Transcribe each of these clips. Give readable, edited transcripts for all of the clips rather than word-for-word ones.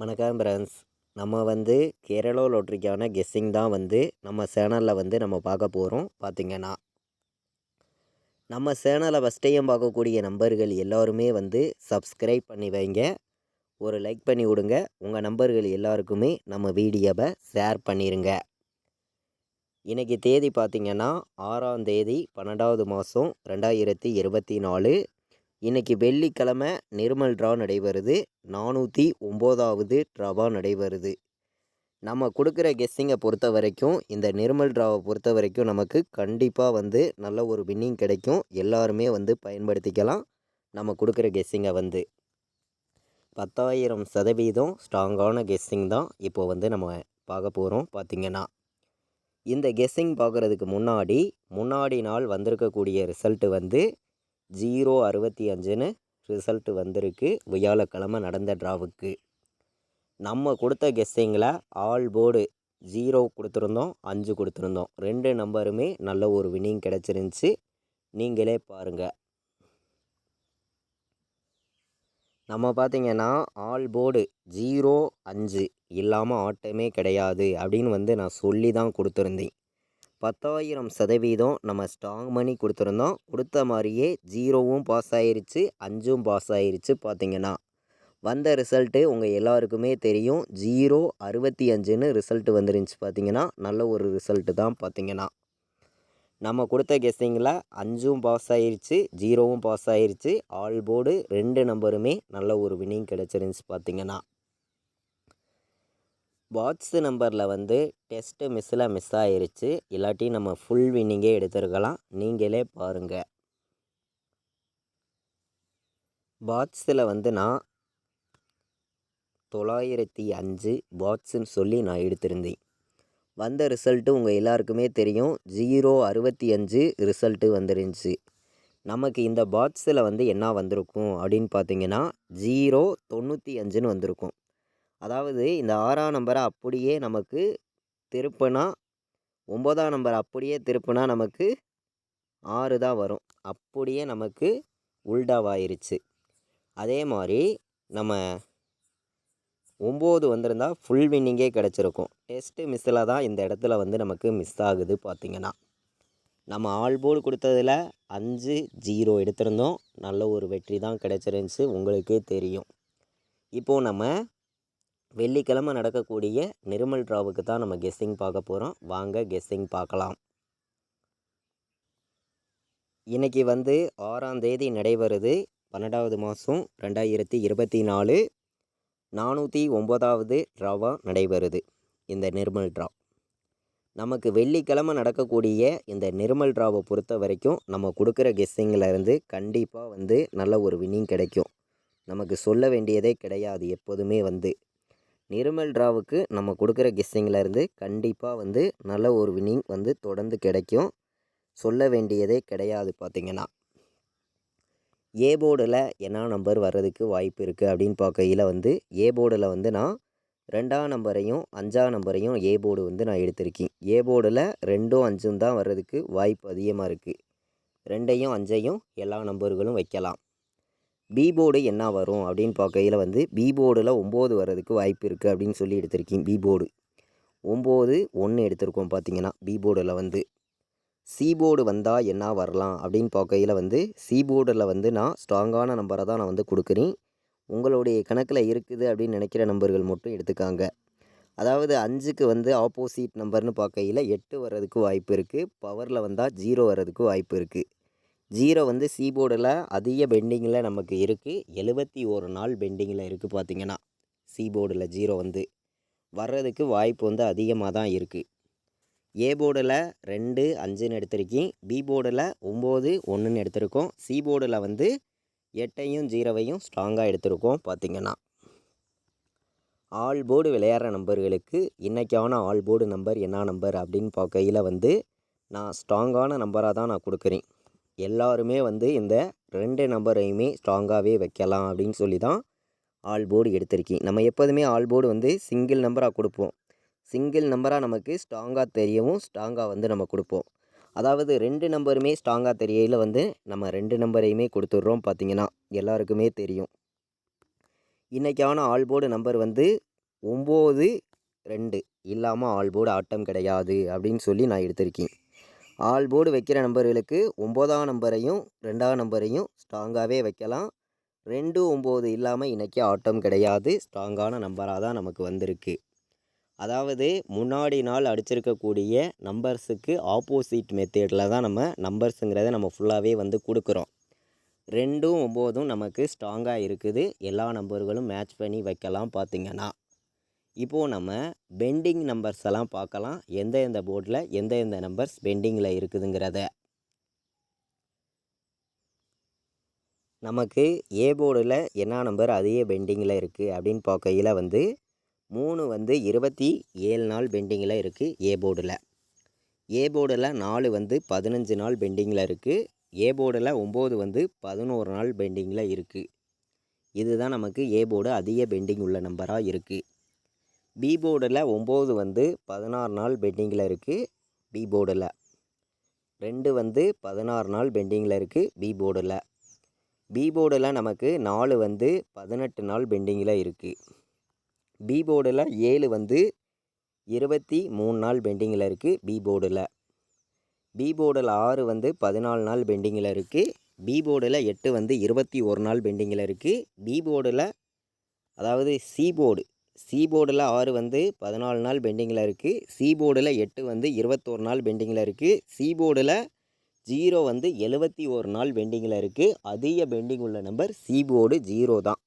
வணக்கம் ஃப்ரெண்ட்ஸ். நம்ம வந்து கேரளா லாட்ரிக்கான கெஸ்ஸிங் தான் வந்து நம்ம சேனலில் வந்து நம்ம பார்க்க போகிறோம். பார்த்திங்கன்னா நம்ம சேனலை ஃபஸ்ட் டைம் பார்க்கக்கூடிய நம்பர்கள் எல்லோருமே வந்து சப்ஸ்கிரைப் பண்ணி வைங்க, ஒரு லைக் பண்ணி விடுங்க. உங்கள் நம்பர்கள் எல்லாருக்குமே நம்ம வீடியோவை ஷேர் பண்ணிடுங்க. இன்றைக்கி தேதி பார்த்திங்கன்னா 6ஆம் தேதி 12வது மாதம் 2024. இன்றைக்கி வெள்ளிக்கிழமை நிர்மல் ட்ரா நடைபெறுது. 409வது ட்ராவாக நடைபெறுது. நம்ம கொடுக்குற கெஸ்ஸிங்கை பொறுத்த வரைக்கும், இந்த நிர்மல் ட்ராவை பொறுத்த வரைக்கும் நமக்கு கண்டிப்பாக வந்து நல்ல ஒரு வின்னிங் கிடைக்கும். எல்லாருமே வந்து பயன்படுத்திக்கலாம். நம்ம கொடுக்குற கெஸ்ஸிங்கை வந்து 10,000% ஸ்ட்ராங்கான கெஸ்ஸிங் தான் இப்போது வந்து நம்ம பார்க்க போகிறோம். பார்த்திங்கன்னா இந்த கெஸ்ஸிங் பார்க்குறதுக்கு முன்னாடி நாள் வந்திருக்கக்கூடிய ரிசல்ட்டு வந்து 065ன்னு ரிசல்ட்டு வந்திருக்கு. வியாழக்கிழமை நடந்த ட்ராவுக்கு நம்ம கொடுத்த கெஸ்ஸிங்கில் ஆல் போர்டு 0 கொடுத்துருந்தோம், 5 கொடுத்துருந்தோம். 2 நம்பருமே நல்ல ஒரு வின்னிங் கிடச்சிருந்துச்சி. நீங்களே பாருங்கள். நம்ம பார்த்திங்கன்னா ஆல் போர்டு 0, 5 இல்லாமல் ஆட்டமே கிடையாது அப்படின்னு வந்து நான் சொல்லி தான் கொடுத்துருந்தேன். 10,000% நம்ம ஸ்ட்ராங் மணி கொடுத்துருந்தோம். கொடுத்த மாதிரியே 0வும் பாஸ் ஆயிருச்சு, 5ம் பாஸ் ஆயிருச்சு. பார்த்திங்கன்னா வந்த ரிசல்ட்டு உங்கள் எல்லாருக்குமே தெரியும். 065ன்னு ரிசல்ட்டு வந்துருந்துச்சு. பார்த்திங்கன்னா நல்ல ஒரு ரிசல்ட்டு தான். பார்த்திங்கன்னா நம்ம கொடுத்த கெஸ்ஸிங்கில் 5ம் பாஸ் ஆயிருச்சு, 0வும் பாஸ் ஆயிருச்சு. ஆல் போர்டு 2 நம்பருமே நல்ல ஒரு வின்னிங் கிடச்சிருந்துச்சு. பார்த்திங்கன்னா பாட்ஸு நம்பரில் வந்து டெஸ்ட்டு மிஸ் ஆயிருச்சு. இல்லாட்டி நம்ம ஃபுல் வின்னிங்கே எடுத்துருக்கலாம். நீங்களே பாருங்கள். பாட்ஸில் வந்து நான் 905 பாட்ஸுன்னு சொல்லி நான் எடுத்திருந்தேன். வந்த ரிசல்ட்டு உங்கள் எல்லாருக்குமே தெரியும். 065 ரிசல்ட்டு வந்துருந்துச்சு. நமக்கு இந்த பாட்ஸில் வந்து என்ன வந்திருக்கும் அப்படின்னு பார்த்தீங்கன்னா 095ன்னு வந்திருக்கும். அதாவது இந்த 6ஆம் நம்பரை அப்படியே நமக்கு திருப்பினா 9ஆம் நம்பர் அப்படியே திருப்பினா நமக்கு 6 தான் வரும். அப்படியே நமக்கு உல்டாவாயிருச்சு. அதே மாதிரி நம்ம 9 வந்திருந்தால் ஃபுல் வின்னிங்கே கிடச்சிருக்கும். டெஸ்ட்டு மிஸ்ஸில் தான் இந்த இடத்துல வந்து நமக்கு மிஸ் ஆகுது. பார்த்திங்கன்னா நம்ம ஆல் போர்டு கொடுத்ததில் 5, 0 எடுத்திருந்தோம். நல்ல ஒரு வெற்றி தான் கிடச்சிருந்துச்சு. உங்களுக்கே தெரியும். இப்போது நம்ம வெள்ளிக்கிழமை நடக்கக்கூடிய நிர்மல் ட்ராவுக்கு தான் நம்ம கெஸ்ஸிங் பார்க்க போகிறோம். வாங்க கெஸ்ஸிங் பார்க்கலாம். இன்றைக்கி வந்து 6ஆம் தேதி நடைபெறுது. 12வது மாதம் 2024. 409வது ட்ராவாக நடைபெறுது இந்த நிர்மல் ட்ரா. நமக்கு வெள்ளிக்கிழமை நடக்கக்கூடிய இந்த நிர்மல் ட்ராவை பொறுத்த வரைக்கும் நம்ம கொடுக்குற கெஸ்ஸிங்கில் இருந்து கண்டிப்பாக வந்து நல்ல ஒரு வின்னிங் கிடைக்கும். நமக்கு சொல்ல வேண்டியதே கிடையாது. எப்போதுமே வந்து நிர்மல் ட்ராவுக்கு நம்ம கொடுக்குற கெஸ்ஸிங்கில் இருந்து கண்டிப்பாக வந்து நல்ல ஒரு வின்னிங் வந்து தொடர்ந்து கிடைக்கும். சொல்ல வேண்டியதே கிடையாது. பார்த்திங்கன்னா ஏ போர்டில் என்ன நம்பர் வர்றதுக்கு வாய்ப்பு இருக்குது அப்படின்னு பார்க்கையில் வந்து ஏ போர்டில் வந்து நான் 2ஆம் நம்பரையும் 5ஆம் நம்பரையும் ஏ போர்டு வந்து நான் எடுத்திருக்கேன். ஏ போர்டில் 2ம் 5ம் தான் வர்றதுக்கு வாய்ப்பு அதிகமாக இருக்குது. 2ஐயும் 5ஐயும் எல்லா நம்பர்களும் வைக்கலாம். பி போர்டு என்ன வரும் அப்படின்னு பார்க்கையில் வந்து பி போர்டில் 9 வர்றதுக்கு வாய்ப்பு இருக்குது அப்படின்னு சொல்லி எடுத்திருக்கேன். பி போர்டு 9, 1 எடுத்திருக்கோம். பார்த்திங்கன்னா பி போர்டில் வந்து சி போர்டு வந்தால் என்ன வரலாம் அப்படின்னு பார்க்கையில் வந்து சி போர்டில் வந்து நான் ஸ்ட்ராங்கான நம்பரை தான் நான் வந்து கொடுக்குறேன். உங்களுடைய கணக்கில் இருக்குது அப்படின்னு நினைக்கிற நம்பர்கள் மட்டும் எடுத்துக்காங்க. அதாவது 5க்கு வந்து ஆப்போசிட் நம்பர்னு பார்க்கையில் 8 வர்றதுக்கு வாய்ப்பு இருக்குது. பவரில் வந்தால் 0 வர்றதுக்கு வாய்ப்பு இருக்குது. 0 வந்து சி போர்டில் அதிக பெண்டிங்கில் நமக்கு இருக்குது. 71 நாள் பெண்டிங்கில் இருக்குது. பார்த்திங்கன்னா சி போர்டில் 0 வந்து வர்றதுக்கு வாய்ப்பு வந்து அதிகமாக தான் இருக்குது. ஏ போர்டில் 2, 5ன்னு எடுத்திருக்கேன். பி போர்டில் 9, 1ன்னு எடுத்திருக்கோம். சி போர்டில் வந்து 8ஐயும் 0ஐயும் ஸ்ட்ராங்காக எடுத்திருக்கோம். பார்த்திங்கன்னா ஆல் போர்டு விளையாடுற நம்பர்களுக்கு இன்றைக்கான ஆல் போர்டு நம்பர் என்ன நம்பர் அப்படின்னு பார்க்கையில் வந்து நான் ஸ்ட்ராங்கான நம்பராக தான் நான் கொடுக்குறேன். எல்லாருமே வந்து இந்த 2 நம்பரையுமே ஸ்ட்ராங்காகவே வைக்கலாம் அப்படின்னு சொல்லி தான் ஆல் போர்டு எடுத்திருக்கேன். நம்ம எப்போதுமே ஆல் போர்டு வந்து சிங்கிள் நம்பராக கொடுப்போம். சிங்கிள் நம்பராக நமக்கு ஸ்ட்ராங்காக தெரியவும் ஸ்ட்ராங்காக வந்து நம்ம கொடுப்போம். அதாவது 2 நம்பருமே ஸ்ட்ராங்காக தெரியல வந்து நம்ம 2 நம்பரையுமே கொடுத்துட்றோம். பார்த்திங்கன்னா எல்லாருக்குமே தெரியும். இன்றைக்கான ஆல் போர்டு நம்பர் வந்து 9 2 இல்லாமல் ஆல் போர்டு ஆட்டம் கிடையாது அப்படின்னு சொல்லி நான் எடுத்திருக்கேன். ஆல் போர்டு வைக்கிற நம்பர்களுக்கு 9ஆம் நம்பரையும் 2ஆம் நம்பரையும் ஸ்ட்ராங்காகவே வைக்கலாம். 2 9 இல்லாமல் இன்றைக்கி ஆட்டம் கிடையாது. ஸ்ட்ராங்கான நம்பராக தான் நமக்கு வந்திருக்கு. அதாவது முன்னாடி நாள் அடிச்சிருக்கக்கூடிய நம்பர்ஸுக்கு ஆப்போசிட் மெத்தேடில் தான் நம்ம நம்பர்ஸுங்கிறத நம்ம ஃபுல்லாகவே வந்து கொடுக்குறோம். 2 9 நமக்கு ஸ்ட்ராங்காக இருக்குது. எல்லா நம்பர்களும் மேட்ச் பண்ணி வைக்கலாம். பார்த்திங்கன்னா இப்போது நம்ம பெண்டிங் நம்பர்ஸ் எல்லாம் பார்க்கலாம். எந்த போர்டில் எந்த நம்பர்ஸ் பெண்டிங்கில் இருக்குதுங்கிறத. நமக்கு ஏ போர்டில் என்ன நம்பர் அதே பெண்டிங்கில் இருக்குது அப்படின்னு பார்க்கையில் வந்து 3 வந்து 27 நாள் பெண்டிங்கில் இருக்குது ஏ போர்டில். ஏ போர்டில் 4 வந்து 15 நாள் பெண்டிங்கில் இருக்குது. ஏ போர்டில் 9 வந்து 11 நாள் பெண்டிங்கில் இருக்குது. இதுதான் நமக்கு ஏ போர்டு அதிக பெண்டிங் உள்ள நம்பராக இருக்குது. பி போர்டில் 9 வந்து 16 நாள் பெண்டிங்கில் இருக்குது. பி போர்டில் 2 வந்து 16 நாள் பெண்டிங்கில் இருக்குது. பி போர்டில். பி போர்டில் நமக்கு 4 வந்து 18 நாள் பெண்டிங்கில் இருக்குது. பி போர்டில் 7 வந்து 23 நாள் பெண்டிங்கில் இருக்குது. பி போர்டில். பி போர்டில் 6 வந்து 14 நாள் பெண்டிங்கில் இருக்குது. பி போர்டில் 8 வந்து 21 நாள் பெண்டிங்கில் இருக்குது. பி போர்டில் அதாவது சி போர்டில் 6 வந்து 14 நாள் பெண்டிங்கில் இருக்குது. சி போர்டில் 8 வந்து 21 நாள் பெண்டிங்கில் இருக்குது. சி போர்டில் 0 வந்து 71 நாள் பெண்டிங்கில் இருக்குது. அதிக பெண்டிங் உள்ள நம்பர் சி போர்டு 0 தான்.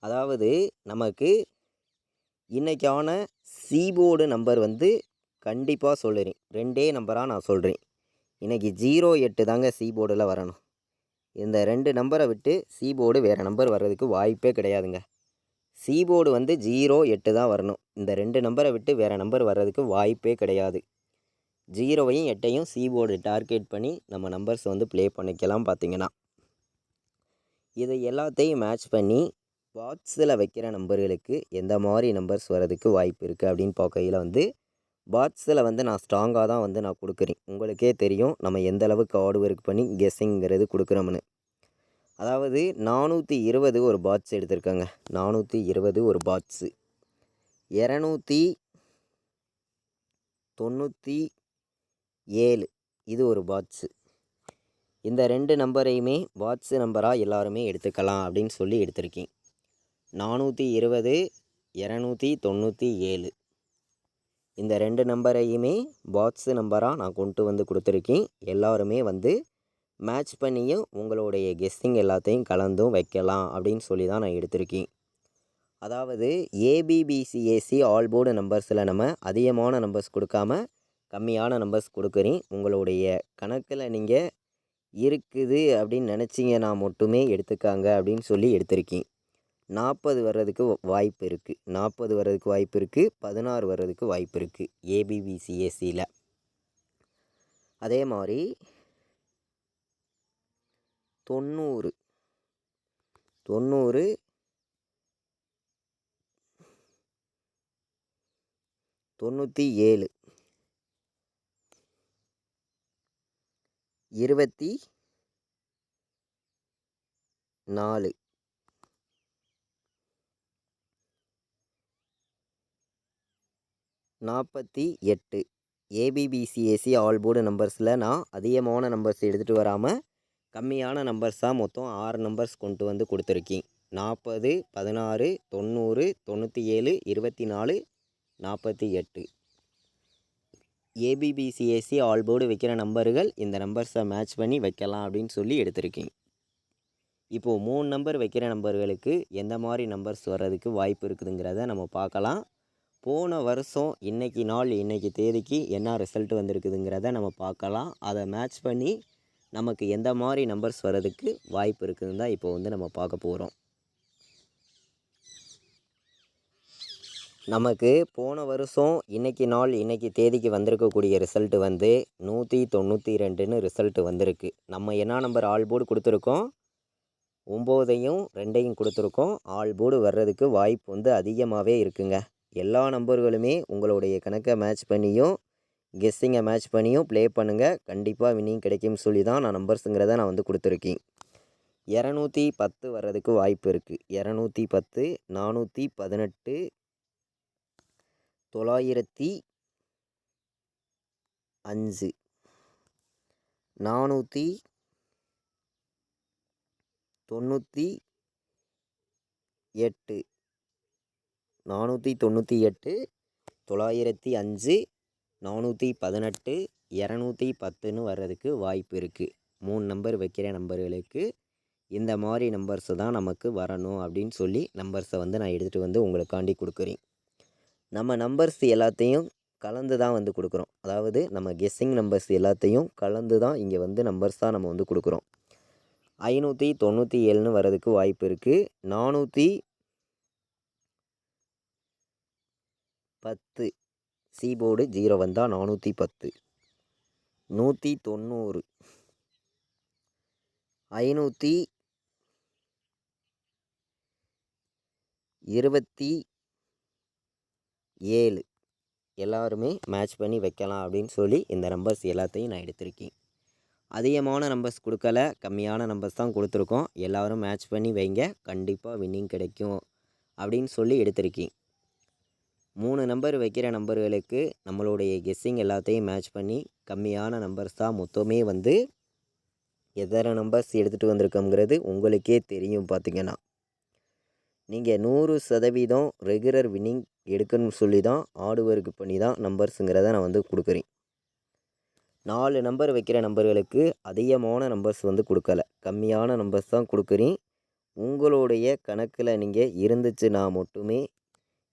அதாவது நமக்கு இன்றைக்கான சி போர்டு நம்பர் வந்து கண்டிப்பாக சொல்லுறேன். 2 நம்பராக நான் சொல்கிறேன். இன்றைக்கி 08 தாங்க சி போர்டில் வரணும். இந்த 2 நம்பரை விட்டு சி போர்டு வேறு நம்பர் வர்றதுக்கு வாய்ப்பே கிடையாதுங்க. சி போர்டு வந்து 08 தான் வரணும். இந்த 2 நம்பரை விட்டு வேறு நம்பர் வர்றதுக்கு வாய்ப்பே கிடையாது. 0வையும் 8ஐயும் சி போர்டு டார்கெட் பண்ணி நம்ம நம்பர்ஸ் வந்து ப்ளே பண்ணிக்கலாம். பார்த்திங்கன்னா இதை எல்லாத்தையும் மேட்ச் பண்ணி பாட்ஸில் வைக்கிற நம்பர்களுக்கு எந்த மாதிரி நம்பர்ஸ் வர்றதுக்கு வாய்ப்பு இருக்குது அப்படின்னு பார்க்கையில் வந்து பாட்ஸில் வந்து நான் ஸ்ட்ராங்காக தான் வந்து நான் கொடுக்குறேன். உங்களுக்கே தெரியும் நம்ம எந்த அளவுக்கு ஹார்ட் ஒர்க் பண்ணி கெஸ்ஸிங்கிறது கொடுக்குறோம்னு. அதாவது 420 ஒரு பாட்ஸ் எடுத்திருக்காங்க. 420 ஒரு பாட்ஸு. 297 இது ஒரு பாட்ஸு. இந்த 2 நம்பரையுமே பாட்ஸு நம்பராக எல்லாருமே எடுத்துக்கலாம் அப்படின்னு சொல்லி எடுத்திருக்கேன். 420 297 இந்த 2 நம்பரையுமே பாட்ஸு நம்பராக நான் கொண்டு வந்து கொடுத்துருக்கேன். எல்லாருமே வந்து மேட்ச் பண்ணியும் உங்களுடைய கெஸ்ஸிங் எல்லாத்தையும் கலந்தும் வைக்கலாம் அப்படின்னு சொல்லி தான் நான் எடுத்திருக்கேன். அதாவது ஏபிபிசிஏசி ஆல் போர்டு நம்பர்ஸில் நம்ம அதிகமான நம்பர்ஸ் கொடுக்காம கம்மியான நம்பர்ஸ் கொடுக்குறேன். உங்களுடைய கணக்கில் நீங்கள் இருக்குது அப்படின்னு நினச்சிங்கன்னா மட்டுமே எடுத்துக்காங்க அப்படின்னு சொல்லி எடுத்திருக்கேன். 40 வர்றதுக்கு வாய்ப்பு இருக்குது. 40 வர்றதுக்கு வாய்ப்பு இருக்குது. 16 வர்றதுக்கு வாய்ப்பு இருக்குது ஏபிபிசிஏசியில். அதே மாதிரி 90 97 24 48 ஏபிபிசிஏசி ஆல் போர்டு நம்பர்ஸில் நான் அதிகமான நம்பர்ஸ் எடுத்துகிட்டு வராமல் கம்மியான நம்பர்ஸாக மொத்தம் 6 நம்பர்ஸ் கொண்டு வந்து கொடுத்துருக்கேன். 40 16 90 97 24 48 ஏபிபிசிஏசி ஆல் போர்டு வைக்கிற நம்பர்கள் இந்த நம்பர்ஸை மேட்ச் பண்ணி வைக்கலாம் அப்படின்னு சொல்லி எடுத்திருக்கேன். இப்போது 3 நம்பர் வைக்கிற நம்பர்களுக்கு எந்த மாதிரி நம்பர்ஸ் வர்றதுக்கு வாய்ப்பு இருக்குதுங்கிறத நம்ம பார்க்கலாம். போன வருஷம் இன்றைக்கி தேதிக்கு என்ன ரிசல்ட் வந்திருக்குதுங்கிறத நம்ம பார்க்கலாம். அதை மேட்ச் பண்ணி நமக்கு எந்த மாதிரி நம்பர்ஸ் வர்றதுக்கு வாய்ப்பு இருக்குதுன்னு தான் இப்போ வந்து நம்ம பார்க்க போகிறோம். நமக்கு போன வருஷம் இன்றைக்கி தேதிக்கு வந்திருக்கக்கூடிய ரிசல்ட்டு வந்து 192ன்னு ரிசல்ட்டு வந்திருக்கு. நம்ம என்ன நம்பர் ஆல் போர்டு கொடுத்துருக்கோம்? 9ஐயும் 2ஐயும் கொடுத்துருக்கோம். ஆல் போர்டு வர்றதுக்கு வாய்ப்பு வந்து அதிகமாகவே இருக்குங்க. எல்லா நம்பர்களுமே உங்களுடைய கணக்கை மேட்ச் பண்ணியும் கெஸ்ஸிங்கை மேட்ச் பண்ணியும் ப்ளே பண்ணுங்கள். கண்டிப்பாக வின்னிங் கிடைக்கும்னு சொல்லி தான் நான் நம்பர்ஸுங்கிறத நான் வந்து கொடுத்துருக்கேன். 210 வர்றதுக்கு வாய்ப்பு இருக்குது. 210, 418, 905, 498, 498, 905, 418, 210ன்னு வர்றதுக்கு வாய்ப்பு இருக்குது. 3 நம்பர் வைக்கிற நம்பர்களுக்கு இந்த மாதிரி நம்பர்ஸு தான் நமக்கு வரணும் அப்படின்னு சொல்லி நம்பர்ஸை வந்து நான் எடுத்துகிட்டு வந்து உங்களுக்காண்டி கொடுக்குறேன். நம்ம நம்பர்ஸ் எல்லாத்தையும் கலந்து தான் வந்து கொடுக்குறோம். அதாவது நம்ம கெஸ்ஸிங் நம்பர்ஸ் எல்லாத்தையும் கலந்து தான் இங்கே வந்து நம்பர்ஸ் தான் நம்ம வந்து கொடுக்குறோம். 597ன்னு வர்றதுக்கு வாய்ப்பு இருக்குது. 410 சி போர்டு 0 வந்தால் 410, 190, 527 எல்லாருமே மேட்ச் பண்ணி வைக்கலாம் அப்படின்னு சொல்லி இந்த நம்பர்ஸ் எல்லாத்தையும் நான் எடுத்திருக்கேன். அதிகமான நம்பர்ஸ் கொடுக்கல, கம்மியான நம்பர்ஸ் தான் கொடுத்துருக்கோம். எல்லோரும் மேட்ச் பண்ணி வைங்க, கண்டிப்பாக வின்னிங் கிடைக்கும் அப்படின்னு சொல்லி எடுத்திருக்கேன். 3 நம்பர் வைக்கிற நம்பர்களுக்கு நம்மளுடைய கெஸ்ஸிங் எல்லாத்தையும் மேட்ச் பண்ணி கம்மியான நம்பர்ஸ் தான் மொத்தமே வந்து எத்தனை நம்பர்ஸ் எடுத்துகிட்டு வந்திருக்கோங்கிறது உங்களுக்கே தெரியும். பார்த்திங்கன்னா நீங்கள் 100% ரெகுலர் வின்னிங் எடுக்கணும்னு சொல்லி தான் ஹார்ட் ஒர்க் பண்ணி தான் நம்பர்ஸுங்கிறத நான் வந்து கொடுக்குறேன். 4 நம்பர் வைக்கிற நம்பர்களுக்கு அதிகமான நம்பர்ஸ் வந்து கொடுக்கல, கம்மியான நம்பர்ஸ் தான் கொடுக்குறேன். உங்களுடைய கணக்கில் நீங்கள் இருந்துச்சுன்னா மட்டுமே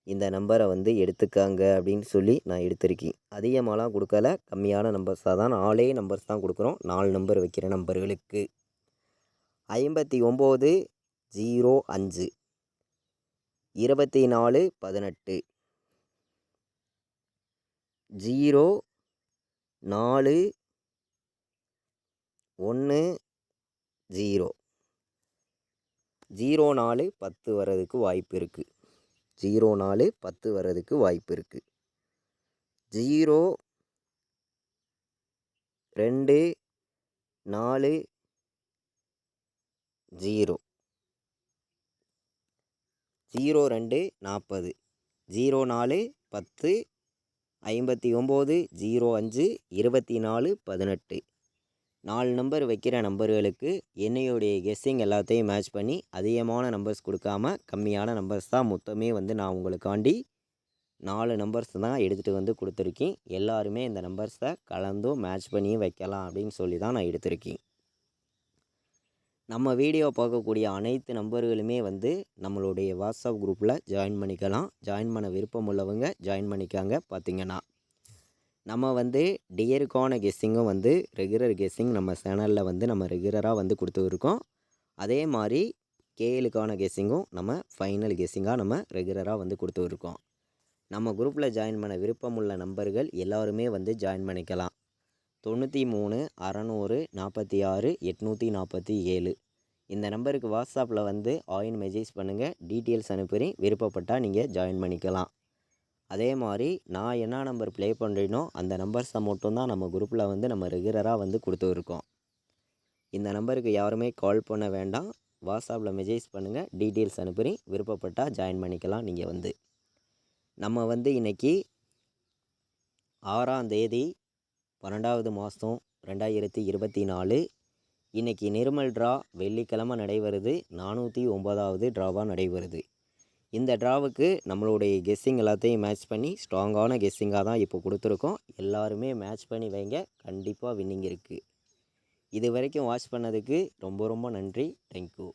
இந்த நம்பரை வந்து எடுத்துக்காங்க அப்படின்னு சொல்லி நான் எடுத்திருக்கேன். அதிகமாகலாம் கொடுக்கல, கம்மியான நம்பர்ஸாக தான் 4 நம்பர்ஸ் தான் கொடுக்குறோம். 4 நம்பர் வைக்கிற நம்பர்களுக்கு 59, 05, 24, 18, 0, 4, 1, 0, 04, 10 வர்றதுக்கு வாய்ப்பு இருக்குது. 04, 10 வர்றதுக்கு வாய்ப்பு இருக்குது. 0, 2, 4, 0, 02, 40, 04, 10, 59, 05, 24, 18 4 நம்பர் வைக்கிற நம்பர்களுக்கு என்னையுடைய கெஸ்ஸிங் எல்லாத்தையும் மேட்ச் பண்ணி அதிகமான நம்பர்ஸ் கொடுக்காம கம்மியான நம்பர்ஸ் தான் மொத்தமே வந்து நான் உங்களுக்காண்டி 4 நம்பர்ஸ் தான் எடுத்துகிட்டு வந்து கொடுத்துருக்கேன். எல்லாருமே இந்த நம்பர்ஸை கலந்தும் மேட்ச் பண்ணியும் வைக்கலாம் அப்படின்னு சொல்லி தான் நான் எடுத்திருக்கேன். நம்ம வீடியோ பார்க்கக்கூடிய அனைத்து நம்பர்களுமே வந்து நம்மளுடைய வாட்ஸ்அப் குரூப்பில் ஜாயின் பண்ணிக்கலாம். ஜாயின் பண்ண விருப்பம் உள்ளவங்க ஜாயின் பண்ணிக்காங்க. பார்த்திங்கன்னா நம்ம வந்து டியருக்கான கெஸ்ஸிங்கும் வந்து ரெகுலர் கெஸ்ஸிங் நம்ம சேனலில் வந்து நம்ம ரெகுலராக வந்து கொடுத்துருக்கோம். அதே மாதிரி கேஎலுக்கான கெஸ்ஸிங்கும் நம்ம ஃபைனல் கெஸ்ஸிங்காக நம்ம ரெகுலராக வந்து கொடுத்துருக்கோம். நம்ம குரூப்பில் ஜாயின் பண்ண விருப்பம் உள்ள நம்பர்கள் எல்லாருமே வந்து ஜாயின் பண்ணிக்கலாம். 93 600 46 847 இந்த நம்பருக்கு வாட்ஸ்அப்பில் வந்து ஆயின் மெசேஜ் பண்ணுங்கள். டீட்டெயில்ஸ் அனுப்புகிறேன். விருப்பப்பட்டால் நீங்கள் ஜாயின் பண்ணிக்கலாம். அதே மாதிரி நான் என்ன நம்பர் ப்ளே பண்ணுறேனோ அந்த நம்பர்ஸை மட்டும்தான் நம்ம குரூப்பில் வந்து நம்ம ரெகுலராக வந்து கொடுத்துருக்கோம். இந்த நம்பருக்கு யாருமே கால் பண்ண வேண்டாம். வாட்ஸ்அப்பில் மெசேஜ் பண்ணுங்கள். டீட்டெயில்ஸ் அனுப்புகிறேன். விருப்பப்பட்டால் ஜாயின் பண்ணிக்கலாம். நீங்கள் வந்து நம்ம வந்து இன்றைக்கி 6ஆம் தேதி 12வது மாதம் 2024. இன்றைக்கி நிர்மல் ட்ரா வெள்ளிக்கிழமை நடைபெறுது. 409வது ட்ராவாக நடைபெறுது. இந்த ட்ராவுக்கு நம்மளுடைய கெஸ்ஸிங் எல்லாத்தையும் மேட்ச் பண்ணி ஸ்ட்ராங்கான கெஸ்ஸிங்காக தான் இப்போ கொடுத்துருக்கோம். எல்லாருமே மேட்ச் பண்ணி வைங்க, கண்டிப்பாக வின்னிங் இருக்குது. இது வரைக்கும் வாட்ச் பண்ணதுக்கு ரொம்ப ரொம்ப நன்றி. தேங்க்யூ.